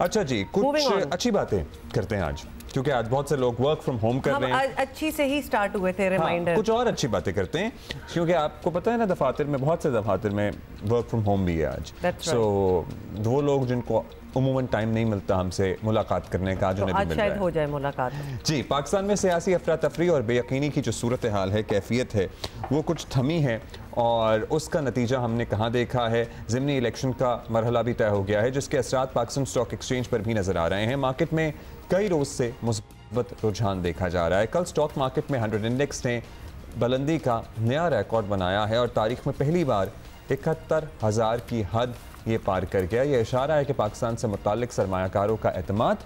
अच्छा जी, कुछ अच्छी बातें करते हैं आज, क्योंकि आज बहुत से लोग वर्क फ्रॉम होम कर रहे हैं। अच्छी से ही स्टार्ट हुए थे रिमाइंडर। कुछ और अच्छी बातें करते हैं, क्योंकि आपको पता है ना, दफातर में बहुत से दफातर में वर्क फ्रॉम होम भी है आज। सो वो लोग जिनको उमूमन टाइम नहीं मिलता हमसे मुलाकात करने का, आज उन्हें भी मिल रहा है। हो जाए मुलाकात। जी, पाकिस्तान में सियासी अफरा तफरी और बेयकीनी की जो सूरत हाल है, कैफियत है, वो कुछ थमी है और उसका नतीजा हमने कहाँ देखा है। ज़िमनी इलेक्शन का मरहला भी तय हो गया है, जिसके असरात पाकिस्तान स्टॉक एक्सचेंज पर भी नज़र आ रहे हैं। मार्केट में कई रोज़ से मुस्बत रुझान देखा जा रहा है। कल स्टॉक मार्केट में 100 इंडेक्स ने बुलंदी का नया रिकॉर्ड बनाया है और तारीख में पहली बार 71,000 की हद ये पार कर गया। यह इशारा है कि पाकिस्तान से मुताल्लिक सरमायाकारों का एतमाद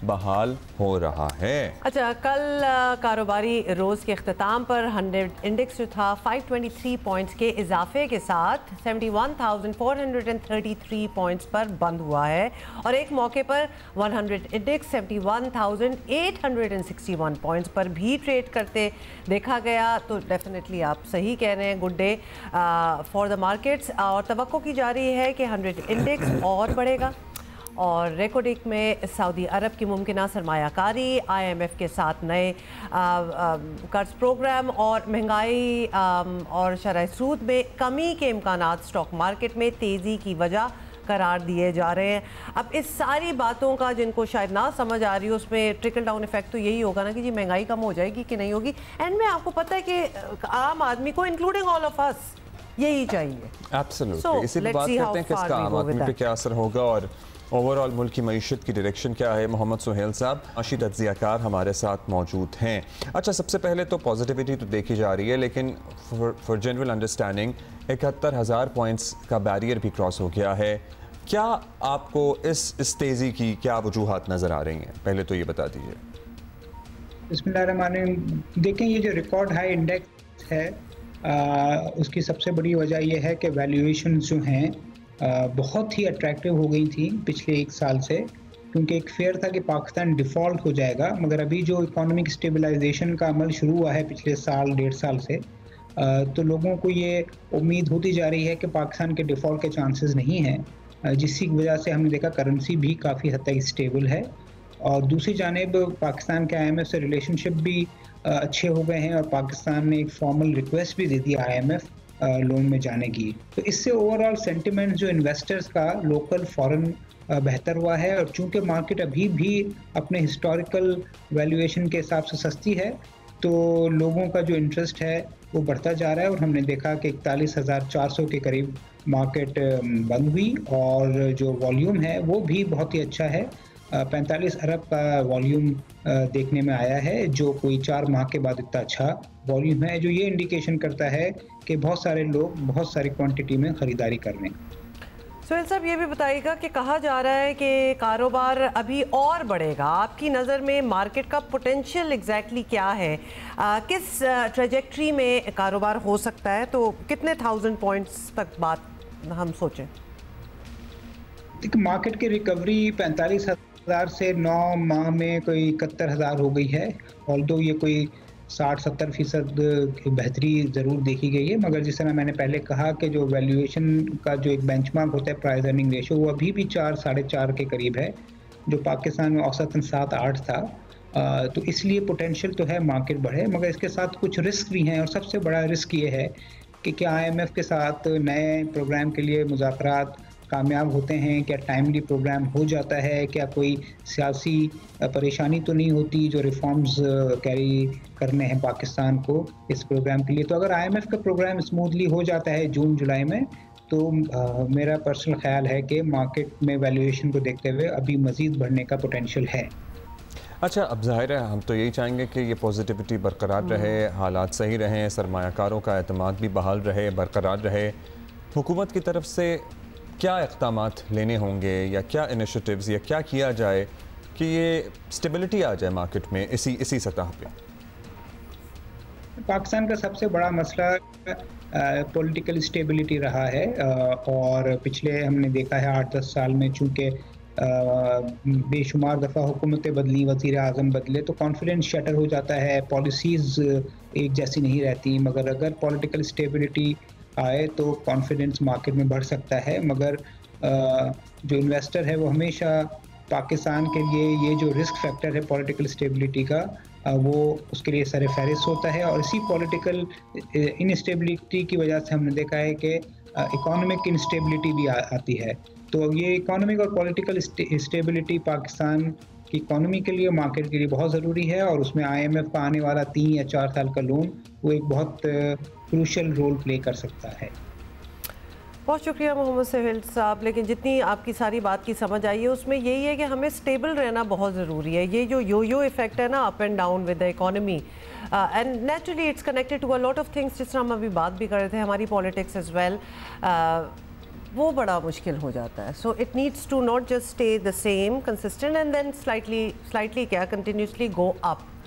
बहाल हो रहा है। अच्छा, कल कारोबारी रोज़ के अख्ताम पर 100 इंडेक्स जो था 523 पॉइंट्स के इजाफे के साथ 71,433 पॉइंट्स पर बंद हुआ है और एक मौके पर 100 इंडेक्स 71,861 पॉइंट्स पर भी ट्रेड करते देखा गया। तो डेफिनेटली आप सही कह रहे हैं, good day for the markets. और तवक्को की जा रही है कि 100 इंडेक्स और बढ़ेगा और रेकोडिक में सऊदी अरब की मुमकिना सरमायाकारी, IMF के साथ नए कर्ज प्रोग्राम और महंगाई और शरह सूद में कमी के इम्कानात स्टॉक मार्केट में तेज़ी की वजह करार दिए जा रहे हैं। अब इस सारी बातों का जिनको शायद ना समझ आ रही हो, उसमें ट्रिकल डाउन इफेक्ट तो यही होगा ना कि जी महंगाई कम हो जाएगी कि नहीं होगी। एंड में आपको पता है कि आम आदमी को इंक्लूडिंग ऑल ऑफ अस यही चाहिए। एब्सोल्युटली, इसीलिए बात करते हैं कि इसका आम आदमी पे क्या असर होगा और ओवरऑल मुल्क की मईशत की डायरेक्शन क्या है। मोहम्मद सुहेल साहब माशी तज्जियाकार हमारे साथ मौजूद हैं। अच्छा, सबसे पहले तो पॉजिटिविटी तो देखी जा रही है, लेकिन फॉर जनरल अंडरस्टैंडिंग 71,000 पॉइंट्स का बैरियर भी क्रॉस हो गया है। क्या आपको इस तेज़ी की क्या वजूहात नज़र आ रही हैं, पहले तो ये बता दीजिए। बिस्मिल्लाहिर्रहमानिर्रहीम। देखें, ये जो रिकॉर्ड हाई इंडेक्स है उसकी सबसे बड़ी वजह यह है कि वैल्यूएशन जो हैं बहुत ही अट्रैक्टिव हो गई थी पिछले एक साल से, क्योंकि एक फेयर था कि पाकिस्तान डिफ़ॉल्ट हो जाएगा। मगर अभी जो इकोनॉमिक स्टेबलाइजेशन का अमल शुरू हुआ है पिछले साल डेढ़ साल से, तो लोगों को ये उम्मीद होती जा रही है कि पाकिस्तान के डिफ़ॉल्ट के चांसेस नहीं हैं, जिसकी वजह से हमने देखा करेंसी भी काफ़ी हद तक स्टेबल है। और दूसरी जानिब पाकिस्तान के IMF से रिलेशनशिप भी अच्छे हो गए हैं और पाकिस्तान ने एक फॉर्मल रिक्वेस्ट भी दे दी IMF लोन में जाने की। तो इससे ओवरऑल सेंटिमेंट जो इन्वेस्टर्स का लोकल फॉरेन बेहतर हुआ है। और चूंकि मार्केट अभी भी अपने हिस्टोरिकल वैल्यूएशन के हिसाब से सस्ती है, तो लोगों का जो इंटरेस्ट है वो बढ़ता जा रहा है। और हमने देखा कि 41,400 के करीब मार्केट बंद हुई और जो वॉल्यूम है वो भी बहुत ही अच्छा है। 45 अरब का वॉल्यूम देखने में आया है, जो कोई 4 माह के बाद इतना अच्छा वॉल्यूम है, जो ये इंडिकेशन करता है कि बहुत सारे लोग बहुत सारी क्वांटिटी में ख़रीदारी कर रहे हैं। सुहेल साहब, ये भी बताइएगा कि कहा जा रहा है कि कारोबार अभी और बढ़ेगा। आपकी नज़र में मार्केट का पोटेंशियल एग्जैक्टली क्या है? किस ट्रेजेक्ट्री में कारोबार हो सकता है? तो कितने 1000 पॉइंट्स तक बात हम सोचें? देखिए, मार्केट की रिकवरी 45,000 से 9 माह में कोई 71,000 हो गई है। ऑल्दो ये कोई 60-70% की बेहतरी ज़रूर देखी गई है, मगर जिस तरह मैंने पहले कहा कि जो वैल्यूएशन का जो एक बेंचमार्क होता है प्राइस अर्निंग रेशियो, वो अभी भी 4-4.5 के करीब है, जो पाकिस्तान में औसतन 7-8 था। तो इसलिए पोटेंशियल तो है मार्केट बढ़े, मगर इसके साथ कुछ रिस्क भी हैं। और सबसे बड़ा रिस्क ये है कि क्या IMF के साथ नए प्रोग्राम के लिए मुज़ाकरात कामयाब होते हैं, क्या टाइमली प्रोग्राम हो जाता है, क्या कोई सियासी परेशानी तो नहीं होती जो रिफॉर्म्स कैरी करने हैं पाकिस्तान को इस प्रोग्राम के लिए। तो अगर IMF का प्रोग्राम स्मूथली हो जाता है जून जुलाई में, तो मेरा पर्सनल ख्याल है कि मार्केट में वैल्यूएशन को देखते हुए अभी मज़ीद बढ़ने का पोटेंशियल है। अच्छा, अब ज़ाहिर है हम तो यही चाहेंगे कि ये पॉजिटिविटी बरकरार रहे, हालात सही रहें, सरमायाकारों का एतमाद भी बहाल रहे, बरकरार रहे। हुकूमत की तरफ से क्या इक़दामात लेने होंगे या क्या इनिशिएटिव्स या क्या किया जाए कि ये स्टेबिलिटी आ जाए मार्केट में इसी सतह पे? पाकिस्तान का सबसे बड़ा मसला पॉलिटिकल स्टेबिलिटी रहा है और पिछले हमने देखा है 8-10 साल में, चूँकि बेशुमार दफ़ा हुकूमतें बदली, वज़ीर आज़म बदले, तो कॉन्फिडेंस शटर हो जाता है, पॉलिसीज़ एक जैसी नहीं रहती। मगर अगर पॉलिटिकल स्टेबिलिटी आए तो कॉन्फिडेंस मार्केट में बढ़ सकता है। मगर जो इन्वेस्टर है वो हमेशा पाकिस्तान के लिए ये जो रिस्क फैक्टर है पॉलिटिकल स्टेबिलिटी का, वो उसके लिए सर फहरिस्त होता है। और इसी पॉलिटिकल इनस्टेबिलिटी की वजह से हमने देखा है कि इकोनॉमिक इंस्टेबिलिटी भी आती है। तो ये इकोनॉमिक और पॉलिटिकल स्टेबिलिटी पाकिस्तान की इकोनॉमी के लिए, मार्केट के लिए बहुत ज़रूरी है, और उसमें IMF का आने वाला 3 या 4 साल का लोन वो एक बहुत क्रूशल रोल प्ले कर सकता है। बहुत शुक्रिया मोहम्मद सुहेल साहब, लेकिन जितनी आपकी सारी बात की समझ आई है उसमें यही है कि हमें स्टेबल रहना बहुत ज़रूरी है। ये जो यो इफेक्ट है ना, up and down with the economy, and naturally it's connected to a lot of things, जिस तरह हम अभी बात भी कर रहे थे, हमारी पॉलिटिक्स एज वेल, वो बड़ा मुश्किल हो जाता है। So it needs to not just stay the same consistent and then slightly क्या कंटिन्यूसली गो अप।